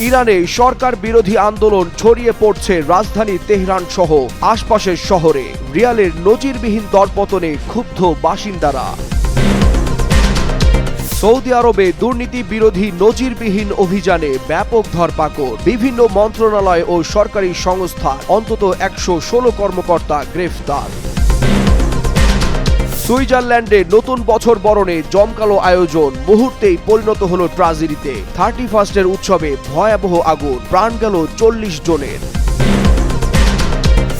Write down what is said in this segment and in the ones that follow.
ইরানে সরকার বিরোধী আন্দোলন ছড়িয়ে পড়ছে রাজধানী তেহরান সহ আশপাশের শহরে। রিয়ালের নজিরবিহীন দরপতনে ক্ষুব্ধ বাসিন্দারা। সৌদি আরবে দুর্নীতি বিরোধী নজিরবিহীন অভিযানে ব্যাপক ধরপাকড়। বিভিন্ন মন্ত্রণালয় ও সরকারি সংস্থা অন্তত 116 কর্মকর্তা গ্রেফতার। সুইজারল্যান্ডে নতুন বছর বরণে জমকালো আয়োজন, মুহূর্তেই পরিণত হল ট্র্যাজেডিতে। 31 উৎসবে ভয়াবহ আগুন, প্রাণ গেল 40 জনের।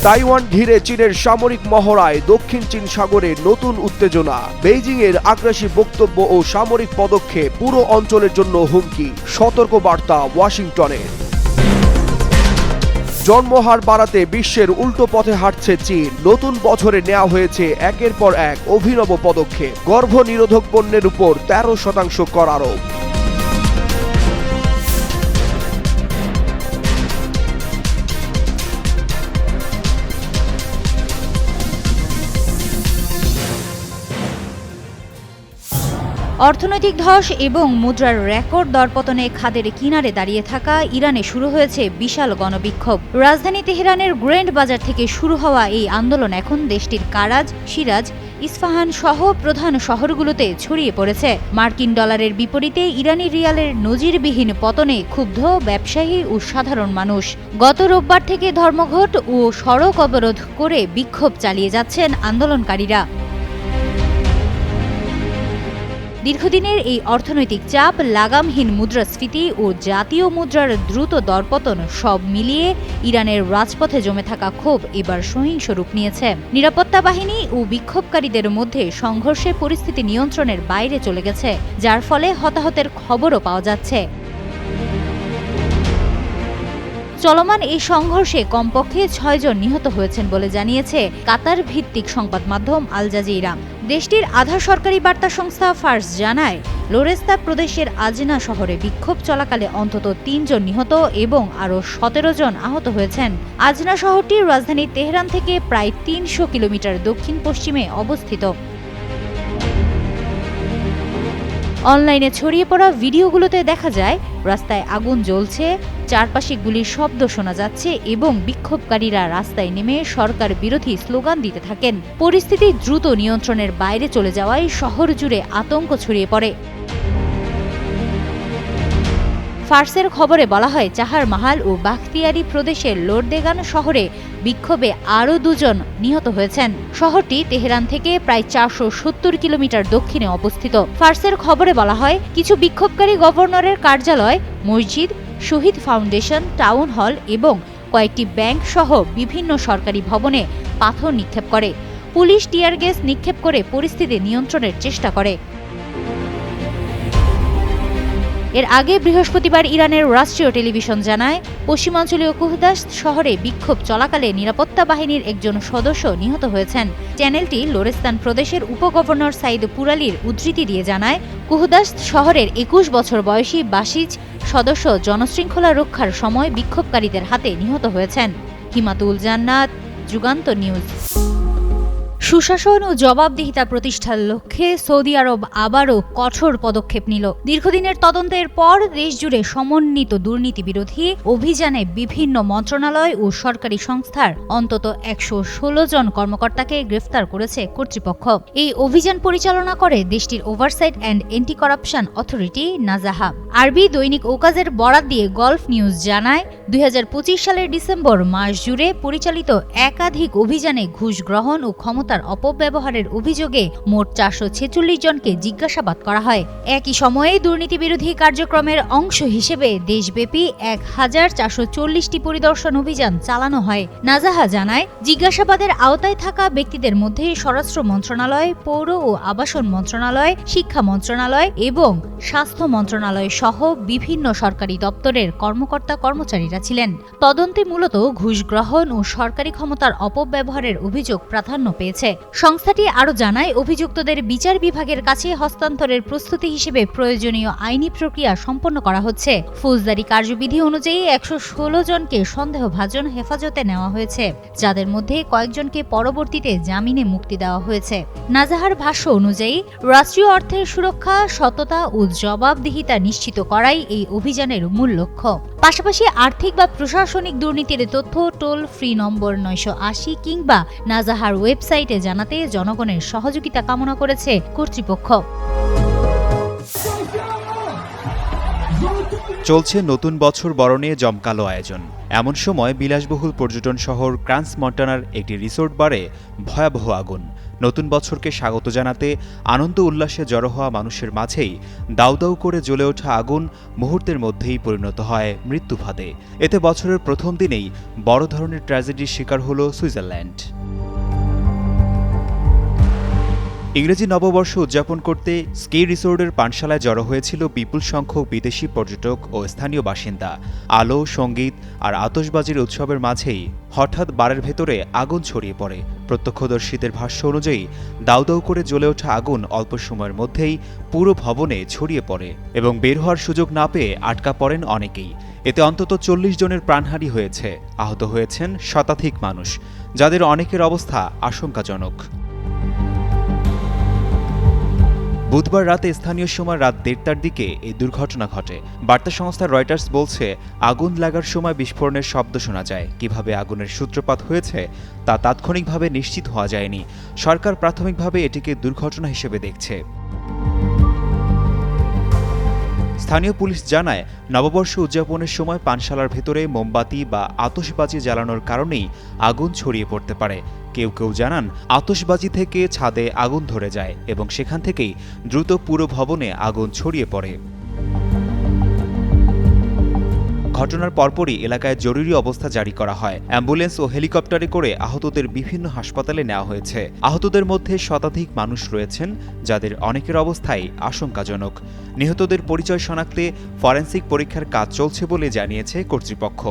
তাইওয়ান ঘিরে চীনের সামরিক মহড়ায় দক্ষিণ চীন সাগরে নতুন উত্তেজনা। বেইজিংয়ের আগ্রাসী বক্তব্য ও সামরিক পদক্ষেপ পুরো অঞ্চলের জন্য হুমকি, সতর্ক বার্তা ওয়াশিংটনের। জন্মহার বাড়াতে বিশ্বের উল্টো পথে হাঁটছে চীন। নতুন বছরে নেওয়া হয়েছে একের পর এক অভিনব পদক্ষেপ। গর্ভনিরোধক পণ্যের উপর 13% কর আরোপ। অর্থনৈতিক ধস এবং মুদ্রার রেকর্ড দরপতনে খাদের কিনারে দাঁড়িয়ে থাকা ইরানে শুরু হয়েছে বিশাল গণবিক্ষোভ। রাজধানী তেহরানের গ্র্যান্ড বাজার থেকে শুরু হওয়া এই আন্দোলন এখন দেশটির কারাজ, সিরাজ, ইস্পাহান সহ প্রধান শহরগুলোতে ছড়িয়ে পড়েছে। মার্কিন ডলারের বিপরীতে ইরানি রিয়ালের নজিরবিহীন পতনে ক্ষুব্ধ ব্যবসায়ী ও সাধারণ মানুষ। গত রোববার থেকে ধর্মঘট ও সড়ক অবরোধ করে বিক্ষোভ চালিয়ে যাচ্ছেন আন্দোলনকারীরা। দীর্ঘদিনের এই অর্থনৈতিক চাপ, লাগামহীন মুদ্রাস্ফীতি ও জাতীয় মুদ্রার দ্রুত দরপতন সব মিলিয়ে ইরানের রাজপথে জমে থাকা ক্ষোভ এবার সহিংস রূপ নিয়েছে। নিরাপত্তা বাহিনী ও বিক্ষোভকারীদের মধ্যে সংঘর্ষে পরিস্থিতি নিয়ন্ত্রণের বাইরে চলে গেছে, যার ফলে হতাহতের খবরও পাওয়া যাচ্ছে। চলমান এই সংঘর্ষে কমপক্ষে 6 জন নিহত হয়েছেন বলে জানিয়েছে কাতার ভিত্তিক সংবাদ মাধ্যম আল জাজিরা। দেশটির আধা সরকারি বার্তা সংস্থা ফার্স জানায়, লোরেস্তা প্রদেশের আজনা শহরে বিক্ষোভ চলাকালে অন্তত 3 জন নিহত এবং আরও 17 জন আহত হয়েছেন। আজনা শহরটি রাজধানী তেহরান থেকে প্রায় 300 কিলোমিটার দক্ষিণ পশ্চিমে অবস্থিত। অনলাইনে ছড়িয়ে পড়া ভিডিওগুলোতে দেখা যায় রাস্তায় আগুন জ্বলছে, চারপাশে গুলির শব্দ শোনা যাচ্ছে এবং বিক্ষোভকারীরা রাস্তায় নেমে সরকার বিরোধী স্লোগান দিতে থাকেন। পরিস্থিতি দ্রুত নিয়ন্ত্রণের বাইরে চলে যাওয়ায় শহর জুড়ে আতঙ্ক ছড়িয়ে পড়ে। ফার্সের খবরে বলা হয়, চাহার মাহাল ও বাখতিয়ারি প্রদেশের লোরদেগান শহরে বিক্ষোভে আরও 2 জন নিহত হয়েছেন। শহরটি তেহরান থেকে প্রায় 470 কিলোমিটার দক্ষিণে অবস্থিত। ফার্সের খবরে বলা হয়, কিছু বিক্ষোভকারী গভর্নরের কার্যালয়, মসজিদ, শহীদ ফাউন্ডেশন, টাউন হল এবং কয়েকটি ব্যাংক সহ বিভিন্ন সরকারি ভবনে পাথর নিক্ষেপ করে। পুলিশ টিয়ার গ্যাস নিক্ষেপ করে পরিস্থিতি নিয়ন্ত্রণের চেষ্টা করে। এর আগে বৃহস্পতিবার ইরানের রাষ্ট্রীয় টেলিভিশন জানায়, পশ্চিমাঞ্চলীয় কুহদাস শহরে বিক্ষোভ চলাকালে নিরাপত্তা বাহিনীর একজন সদস্য নিহত হয়েছেন। চ্যানেলটি লোরেস্তান প্রদেশের উপগভর্নর সাইদ পুরালির উদ্ধৃতি দিয়ে জানায়, কুহদাস শহরের 21 বছর বয়সী বাসিজ সদস্য জনশৃঙ্খলা রক্ষার সময় বিক্ষোভকারীদের হাতে নিহত হয়েছেন। হিমাতুল জান্নাত, যুগান্তর নিউজ। সুশাসন ও জবাবদিহিতা প্রতিষ্ঠার লক্ষ্যে সৌদি আরব আবারও কঠোর পদক্ষেপ নিল। দীর্ঘদিনের তদন্তের পর দেশজুড়ে সমন্বিত দুর্নীতি বিরোধী অভিযানে বিভিন্ন মন্ত্রণালয় ও সরকারি সংস্থার অন্তত 116 জন কর্মকর্তাকে গ্রেফতার করেছে কর্তৃপক্ষ। এই অভিযান পরিচালনা করে দেশটির oversight and anti corruption authority Nazaha. আরবি দৈনিক ওকাজের বরাত দিয়ে গলফ নিউজ জানায়, 2025 সালের ডিসেম্বর মাস জুড়ে পরিচালিত একাধিক অভিযানে ঘুষ গ্রহণ ও ক্ষমতার অপব্যবহারের অভিযোগে মোট 446 জনকে জিজ্ঞাসাবাদ করা হয়। একই সময়ে দুর্নীতি বিরোধী কার্যক্রমের অংশ হিসেবে দেশব্যাপী 1440টি পরিদর্শন অভিযান চালানো হয়। নাজাহা জানায়, জিজ্ঞাসাবাদের আওতায় থাকা ব্যক্তিদের মধ্যে স্বরাষ্ট্র মন্ত্রণালয়, পৌর ও আবাসন মন্ত্রণালয়, শিক্ষা মন্ত্রণালয় এবং স্বাস্থ্য মন্ত্রণালয় সহ বিভিন্ন সরকারি দপ্তরের কর্মকর্তা কর্মচারীরা ছিলেন। তদন্তে মূলত ঘুষ গ্রহণ ও সরকারি ক্ষমতার অপব্যবহারের অভিযোগ প্রাধান্য পেয়েছে। চলছে। সংস্থাটি আরও জানায়, অভিযুক্তদের বিচার বিভাগের কাছে হস্তান্তরের প্রস্তুতি হিসেবে প্রয়োজনীয় আইনি প্রক্রিয়া সম্পন্ন করা হচ্ছে। ফৌজদারি কার্যবিধি অনুযায়ী 116 জনকে সন্দেহভাজন হেফাজতে নেওয়া হয়েছে, যাদের মধ্যে কয়েকজনকে পরবর্তীতে জামিনে মুক্তি দেওয়া হয়েছে। নাজাহার ভাষ্য অনুযায়ী রাষ্ট্রীয় অর্থের সুরক্ষা, সততা ও জবাবদিহিতা নিশ্চিত করাই এই অভিযানের মূল লক্ষ্য। পাশাপাশি আর্থিক বা প্রশাসনিক দুর্নীতির তথ্য টোল ফ্রি নম্বর 980 কিংবা নাজাহার ওয়েবসাইটে জানাতে জনগণের সহযোগিতা কামনা করেছে কর্তৃপক্ষ। চলছে নতুন বছর বরণে জমকালো আয়োজন। এমন সময় বিলাসবহুল পর্যটন শহর ক্রান্স মন্টানার একটি রিসোর্ট বারে ভয়াবহ আগুন। নতুন বছরকে স্বাগত জানাতে আনন্দ উল্লাসে জড়ো হওয়া মানুষের মাঝেই দাউ দাউ করে জ্বলে ওঠা আগুন মুহূর্তের মধ্যেই পরিণত হয় মৃত্যুফাঁদে। এতে বছরের প্রথম দিনেই বড় ধরনের ট্র্যাজেডির শিকার হল সুইজারল্যান্ড। ইংরেজি নববর্ষ উদযাপন করতে স্কি রিসোর্টের পানশালায় জড়ো হয়েছিল বিপুল সংখ্যক বিদেশি পর্যটক ও স্থানীয় বাসিন্দা। আলো, সঙ্গীত আর আতশবাজির উৎসবের মাঝেই হঠাৎ বারের ভেতরে আগুন ছড়িয়ে পড়ে। প্রত্যক্ষদর্শীদের ভাষ্য অনুযায়ী দাউ দাউ করে জ্বলে ওঠা আগুন অল্প সময়ের মধ্যেই পুরো ভবনে ছড়িয়ে পড়ে এবং বের হওয়ার সুযোগ না পেয়ে আটকা পড়েন অনেকেই। এতে অন্তত 40 জনের প্রাণহানি হয়েছে, আহত হয়েছেন শতাধিক মানুষ, যাদের অনেকের অবস্থা আশঙ্কাজনক। বুধবার রাতে স্থানীয় সময় রাত 1:30টার দিকে এই দুর্ঘটনা ঘটে। বার্তা সংস্থা রয়টার্স বলছে, আগুন লাগার সময় বিস্ফোরণের শব্দ শোনা যায়। কিভাবে আগুনের সূত্রপাত হয়েছে তা তাৎক্ষণিকভাবে নিশ্চিত হওয়া যায়নি। সরকার প্রাথমিকভাবে এটিকে দুর্ঘটনা হিসেবে দেখছে। স্থানীয় পুলিশ জানায়, নববর্ষ উদযাপনের সময় পানশালার ভেতরে মোমবাতি বা আতশবাজি জ্বালানোর কারণেই আগুন ছড়িয়ে পড়তে পারে। কেউ কেউ জানান, আতশবাজি থেকে ছাদে আগুন ধরে যায় এবং সেখান থেকেই দ্রুত পুরো ভবনে আগুন ছড়িয়ে পড়ে। ঘটনার পরপরই এলাকায় জরুরি অবস্থা জারি করা হয়। অ্যাম্বুলেন্স ও হেলিকপ্টারে করে আহতদের বিভিন্ন হাসপাতালে নেওয়া হয়েছে। আহতদের মধ্যে শতাধিক মানুষ রয়েছেন, যাদের অনেকের অবস্থাই আশঙ্কাজনক। নিহতদের পরিচয় শনাক্তে ফরেনসিক পরীক্ষার কাজ চলছে বলে জানিয়েছে কর্তৃপক্ষ।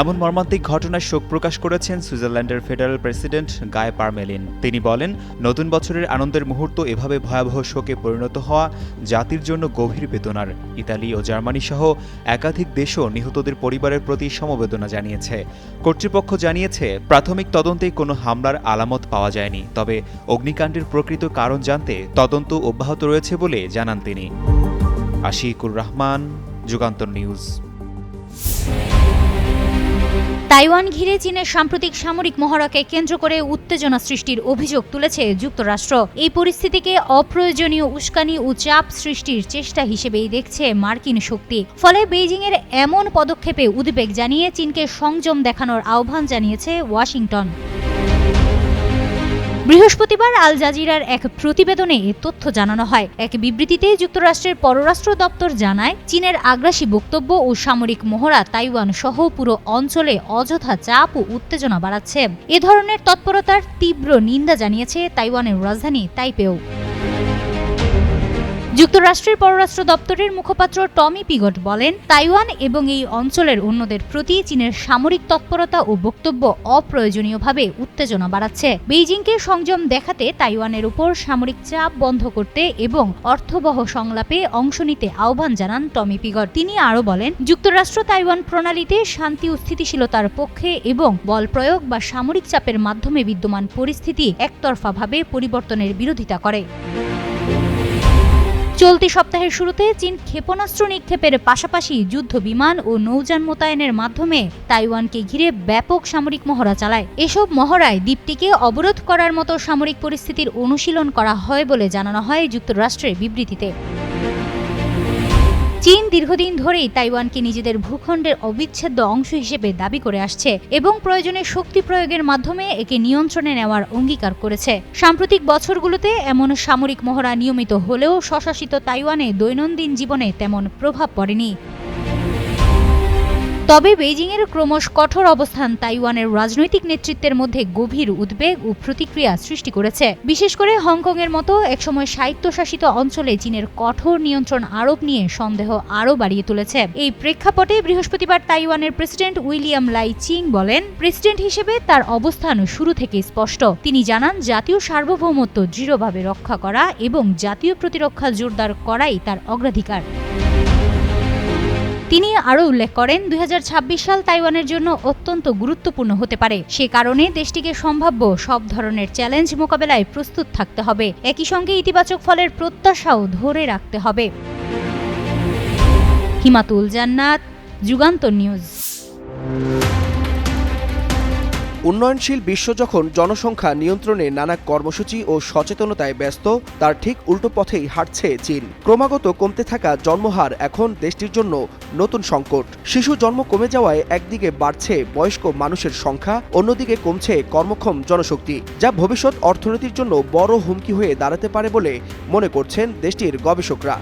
এমন মর্মান্তিক ঘটনায় শোক প্রকাশ করেছেন সুইজারল্যান্ডের ফেডারেল প্রেসিডেন্ট গায় পারমেলিন। তিনি বলেন, নতুন বছরের আনন্দের মুহূর্ত এভাবে ভয়াবহ শোকে পরিণত হওয়া জাতির জন্য গভীর বেদনার। ইতালি ও জার্মানি সহ একাধিক দেশও নিহতদের পরিবারের প্রতি সমবেদনা জানিয়েছে। কর্তৃপক্ষ জানিয়েছে, প্রাথমিক তদন্তে কোনো হামলার আলামত পাওয়া যায়নি, তবে অগ্নিকাণ্ডের প্রকৃত কারণ জানতে তদন্ত অব্যাহত রয়েছে বলে জানান তিনি। আশিকুর রহমান, যুগান্তর নিউজ। তাইওয়ান ঘিরে চীনের সাম্প্রতিক সামরিক মহড়াকে কেন্দ্র করে উত্তেজনা সৃষ্টির অভিযোগ তুলেছে যুক্তরাষ্ট্র। এই পরিস্থিতিকে অপ্রয়োজনীয় উস্কানি ও চাপ সৃষ্টির চেষ্টা হিসেবেই দেখছে মার্কিন শক্তি। ফলে বেইজিংয়ের এমন পদক্ষেপে উদ্বেগ জানিয়ে চীনকে সংযম দেখানোর আহ্বান জানিয়েছে ওয়াশিংটন। বৃহস্পতিবার আল জাজিরার এক প্রতিবেদনে এ তথ্য জানানো হয়। এক বিবৃতিতে যুক্তরাষ্ট্রের পররাষ্ট্র দপ্তর জানায়, চীনের আগ্রাসী বক্তব্য ও সামরিক মহড়া তাইওয়ান সহ পুরো অঞ্চলে অযথা চাপ ও উত্তেজনা বাড়াচ্ছে। এ ধরনের তৎপরতার তীব্র নিন্দা জানিয়েছে তাইওয়ানের রাজধানী তাইপেও। যুক্তরাষ্ট্রের পররাষ্ট্র দপ্তরের মুখপাত্র টমি পিগট বলেন, তাইওয়ান এবং এই অঞ্চলের অন্যদের প্রতি চীনের সামরিক তৎপরতা ও বক্তব্য অপ্রয়োজনীয়ভাবে উত্তেজনা বাড়াচ্ছে। বেইজিংকে সংযম দেখাতে তাইওয়ানের উপর সামরিক চাপ বন্ধ করতে এবং অর্থবহ সংলাপে অংশ নিতে আহ্বান জানান টমি পিগট। তিনি আরও বলেন, যুক্তরাষ্ট্র তাইওয়ান প্রণালীতে শান্তি ও স্থিতিশীলতার পক্ষে এবং বল প্রয়োগ বা সামরিক চাপের মাধ্যমে বিদ্যমান পরিস্থিতি একতরফাভাবে পরিবর্তনের বিরোধিতা করে। চলতি সপ্তাহের শুরুতে চীন ক্ষেপণাস্ত্র নিক্ষেপের পাশাপাশি যুদ্ধ বিমান ও নৌযান মোতায়েনের মাধ্যমে তাইওয়ানকে ঘিরে ব্যাপক সামরিক মহড়া চালায়। এসব মহড়ায় দ্বীপটিকে অবরোধ করার মতো সামরিক পরিস্থিতির অনুশীলন করা হয় বলে জানানো হয় যুক্তরাষ্ট্রের বিবৃতিতে। চীন দীর্ঘদিন ধরেই তাইওয়ানকে নিজেদের ভূখণ্ডের অবিচ্ছেদ্য অংশ হিসেবে দাবি করে আসছে এবং প্রয়োজনে শক্তি প্রয়োগের মাধ্যমে একে নিয়ন্ত্রণে নেওয়ার অঙ্গীকার করেছে। সাম্প্রতিক বছরগুলোতে এমন সামরিক মহড়া নিয়মিত হলেও স্বশাসিত তাইওয়ানে দৈনন্দিন জীবনে তেমন প্রভাব পড়েনি। তবে বেইজিংয়ের ক্রমশ কঠোর অবস্থান তাইওয়ানের রাজনৈতিক নেতৃত্বের মধ্যে গভীর উদ্বেগ ও প্রতিক্রিয়া সৃষ্টি করেছে। বিশেষ করে হংকংয়ের মতো একসময় স্বায়ত্তশাসিত অঞ্চলে চীনের কঠোর নিয়ন্ত্রণ আরোপ নিয়ে সন্দেহ আরও বাড়িয়ে তুলেছে। এই প্রেক্ষাপটে বৃহস্পতিবার তাইওয়ানের প্রেসিডেন্ট উইলিয়াম লাই চিং বলেন, প্রেসিডেন্ট হিসেবে তার অবস্থান শুরু থেকেই স্পষ্ট। তিনি জানান, জাতীয় সার্বভৌমত্ব দৃঢ়ভাবে রক্ষা করা এবং জাতীয় প্রতিরক্ষা জোরদার করাই তার অগ্রাধিকার। তিনি আরও উল্লেখ করেন, 2026 সাল তাইওয়ানের জন্য অত্যন্ত গুরুত্বপূর্ণ হতে পারে। সে কারণে দেশটিকে সম্ভাব্য সব ধরনের চ্যালেঞ্জ মোকাবেলায় প্রস্তুত থাকতে হবে। একই সঙ্গে ইতিবাচক ফলের প্রত্যাশাও ধরে রাখতে হবে। হিমাতুল জান্নাত, যুগান্তর নিউজ। উন্নয়নশীল বিশ্ব যখন জনসংখ্যা নিয়ন্ত্রণে নানা কর্মসূচি ও সচেতনতায় ব্যস্ত, তার ঠিক উল্টো পথেই হাঁটছে চীন। ক্রমাগত কমতে থাকা জন্মহার এখন দেশটির জন্য নতুন সংকট। শিশু জন্ম কমে যাওয়ায় একদিকে বাড়ছে বয়স্ক মানুষের সংখ্যা, অন্যদিকে কমছে কর্মক্ষম জনশক্তি, যা ভবিষ্যৎ অর্থনীতির জন্য বড় হুমকি হয়ে দাঁড়াতে পারে বলে মনে করছেন দেশটির গবেষকরা।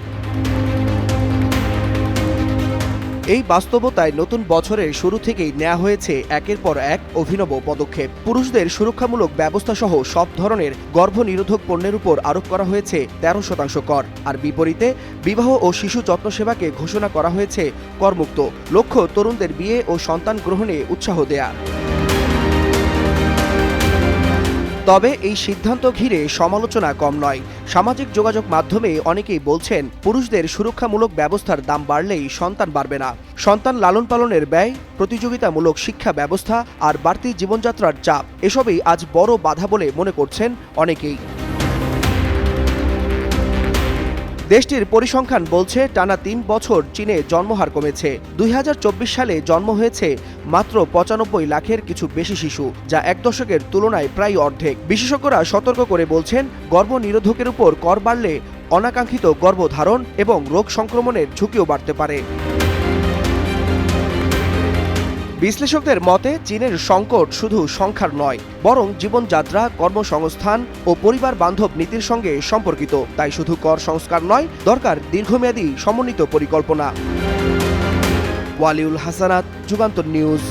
এই বাস্তবতায় নতুন বছরের শুরু থেকেই নেওয়া হয়েছে একের পর এক অভিনব পদক্ষেপ। পুরুষদের সুরক্ষামূলক ব্যবস্থা সহ সব ধরনের গর্ভনিরোধক পণ্যের উপর আরোপ করা হয়েছে 13% কর, আর বিপরীতে বিবাহ ও শিশু যত্ন সেবাকে ঘোষণা করা হয়েছে করমুক্ত। লক্ষ্য তরুণদের বিয়ে ও সন্তান গ্রহণে উৎসাহ দেয়া। তবে এই সিদ্ধান্ত ঘিরে সমালোচনা কম নয়। সামাজিক যোগাযোগ মাধ্যমে অনেকেই বলছেন, পুরুষদের সুরক্ষামূলক ব্যবস্থার দাম বাড়লেই সন্তান বাড়বে না। সন্তান লালন পালনের ব্যয়, প্রতিযোগিতামূলক শিক্ষা ব্যবস্থা আর বাড়তি জীবনযাত্রার চাপ, এসবই আজ বড় বাধা বলে মনে করছেন অনেকেই। দেশটির পরিসংখ্যান বলছে, টানা 3 বছর চীনে জন্মহার কমেছে। 2024 সালে জন্ম হয়েছে মাত্র 95 লাখের কিছু বেশি শিশু, যা এক দশকের তুলনায় প্রায় অর্ধেক। বিশেষজ্ঞরা সতর্ক করে বলছেন, গর্ভনিরোধকের উপর কর বাড়লে অনাকাঙ্ক্ষিত গর্ভধারণ এবং রোগ সংক্রমণের ঝুঁকিও বাড়তে পারে। বিশ্লেষকদের মতে, চীনের সংকট শুধু সংখ্যার নয়, বরং জীবনযাত্রা, কর্মসংস্থান ও পরিবার বান্ধব নীতির সঙ্গে সম্পর্কিত। তাই শুধু কর সংস্কার নয়, দরকার দীর্ঘমেয়াদী সমন্বিত পরিকল্পনা। ওয়ালিউল হাসানাত, যুগান্তর নিউজ।